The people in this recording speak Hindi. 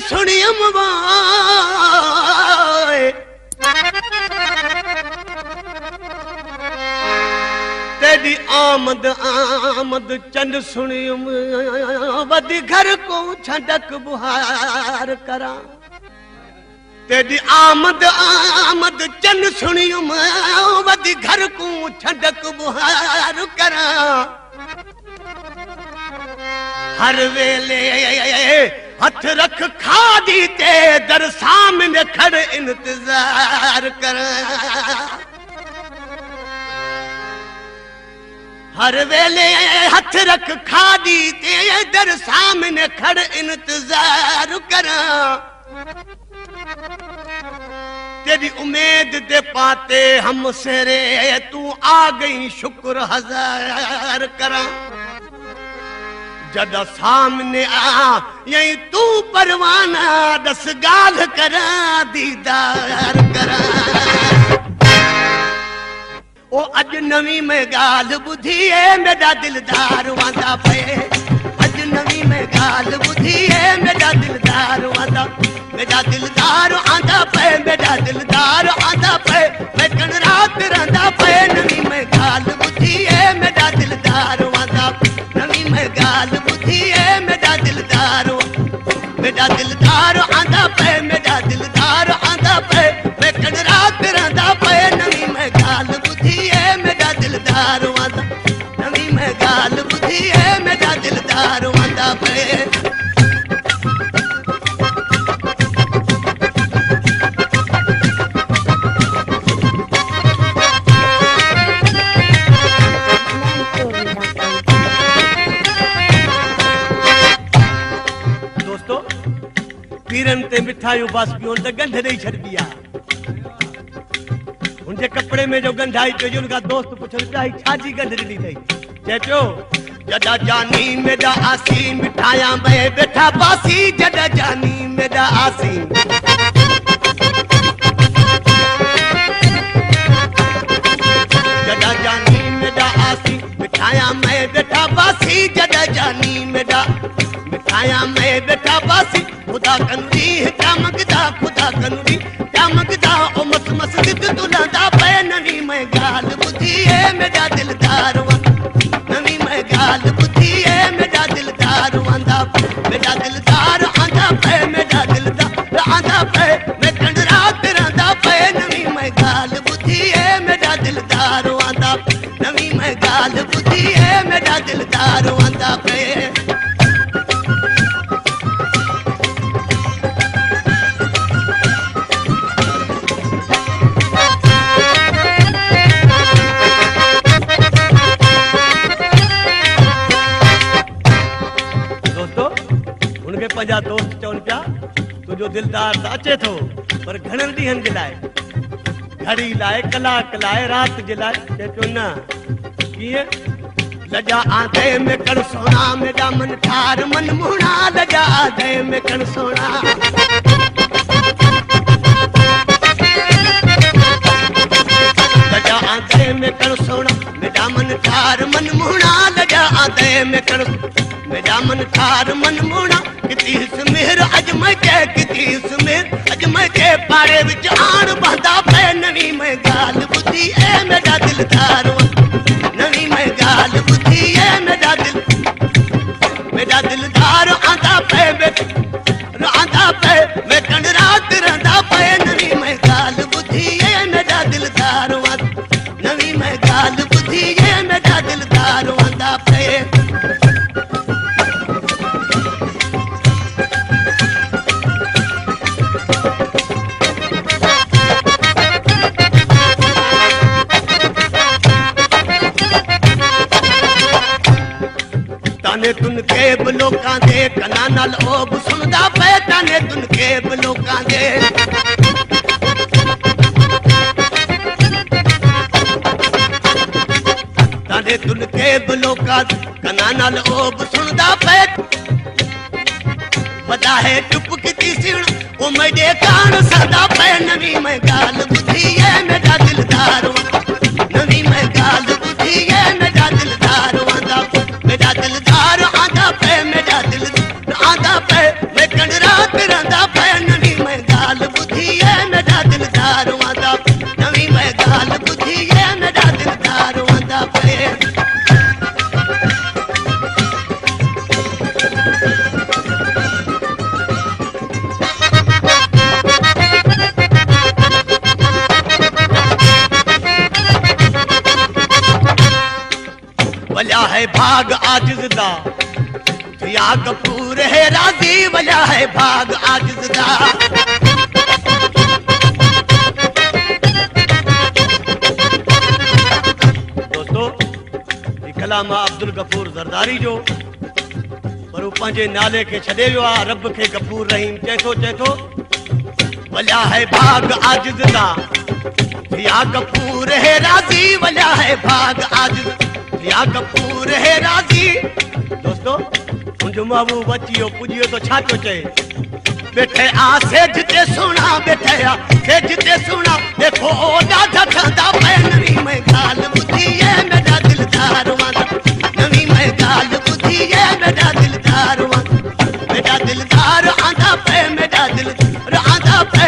सुनियम तेरी आमद आमद चंद सुनियम वदी घर को छडक बुहार करा तेरी आमद आमद चंद सुनियम वदी घर को छडक बुहार करा हर वेले हथ रख खादी ते दर सामने खड़ इंतजार कर हर वेले हथ रख खादी ते दर सामने खड़ इंतजार कर तेरी उम्मीद दे पाते हम सेरे तू आ गई शुक्र हजार करा जदा सामने आ यही तू परवाना दस गाल करा दीदार करा ओ अज नवी में गाल बुधी है मेरा दिलदार वादा पे अज नवी में गाल बुधी है मेरा दिलदार वादा मेरा दिलदार आंदा पे मेरा दिलदार आंदा पे मैं कन रात रंदा पे नवी में गाल बुधी है मेरा दिलदार वादा नवी में गाल बुधी है मेरा दिलदार आंदा पे मेरा दिलदार आंदा पे मैं कन रात रंदा पे नवी में गाल बुधी है मेरा दिलदार आंदा नवी में गाल बुधी है मेरा दिलदार आंदा पे पीरन ते मिठाइयों बस पियो तो गंध नहीं छड़ दिया उनके कपड़े में जो गंध आई तो उनका दोस्त पूछो चाही छाजी गंध दी थी चेचो जदा जानी मेरा आसी मिठाया में बैठा बासी जदा जानी मेरा आसी जदा जानी मेरा आसी मिठाया में बैठा बासी जदा जानी मेरा मिठाया में बैठा बासी खुदा कनुरी क्या मंगदा खुदा कनुरी क्या मंगदा ओ मस मस दिद दुलादा पे नवी में गाल बुधी है मेरा दिलदार नवी में गाल बुधी है मेरा दिलदार आंदा मेरा दिलदार आंदा पे मेरा दिलदार आंदा पे मैं कन रात रंदा पे नवी में गाल बुधी है मेरा दिलदार आंदा नवी में गाल बुधी है मेरा दिलदार आंदा पे पंजा दोस्त चवन पिया तुझो दिलदार तो अचे थो पर घणनि ॾींहंनि जे लाइ घड़ी लाइ कलाक लाइ रात जे लाइ चो न कीअं लजा आधे में कण सोना मेरा मन ठार मन मुहणा लजा आधे में कण सोना लजा आधे में कण सोना मेरा मन ठार मन मुहणा लजा आधे में कण मेरा मन ठार मन मुहणा किती समेर अज मैं के पारे विच आण बंदा पे नवी में गाल बुधी है मेरा दिलदार नवी में गाल बुधी है मेरा दिलदार आंदा पे मैं कन रात रंदा पे नवी में गाल बुधी है मेरा दिलदार नवी में गाल बुधी है मेरा दिलदार आंदा पे ताने तुन के लोकां दे कना नाल ओब सुनदा पे ताने तुन के लोकां दे ताने तुन के लोकां कना नाल ओब सुनदा पे वदा है चुप किती सिण ओ मेरे कान सदा पे नवी में गाल बुधी है मेरा दिलदार नवी में गाल बुधी है मेरा दिलदार मेरा दिलदार आंदा पे मेरा दिल आंदा पे मैं कन रात रंदा वल्या है भाग आजिज़ दा या गफूर है राज़ी वल्या है भाग आजिज़ दा दोस्तों कलाम अब्दुल गफूर ज़रदारी जो पर वो पंहिंजे नाले खे छॾे वियो आहे रब खे गफूर रहीम चए थो वल्या है भाग आजिज़ दा या गफूर है राज़ी वल्या है भाग आजिज़ या गफूर है राज़ी दोस्तों मुंहिंजो महबूब अची वियो पुॼी वियो तो छा पियो चए बैठे आ सेठ ते सुणा बैठे आ सेठ ते सुणा देखो ओॾा ठंडा पे नवी में गाल ॿुधी है मेरा दिलदार वांदा नवी में गाल ॿुधी है मेरा दिलदार वांदा मेरा दिलदार आंदा पे मेरा दिलदार आंदा पे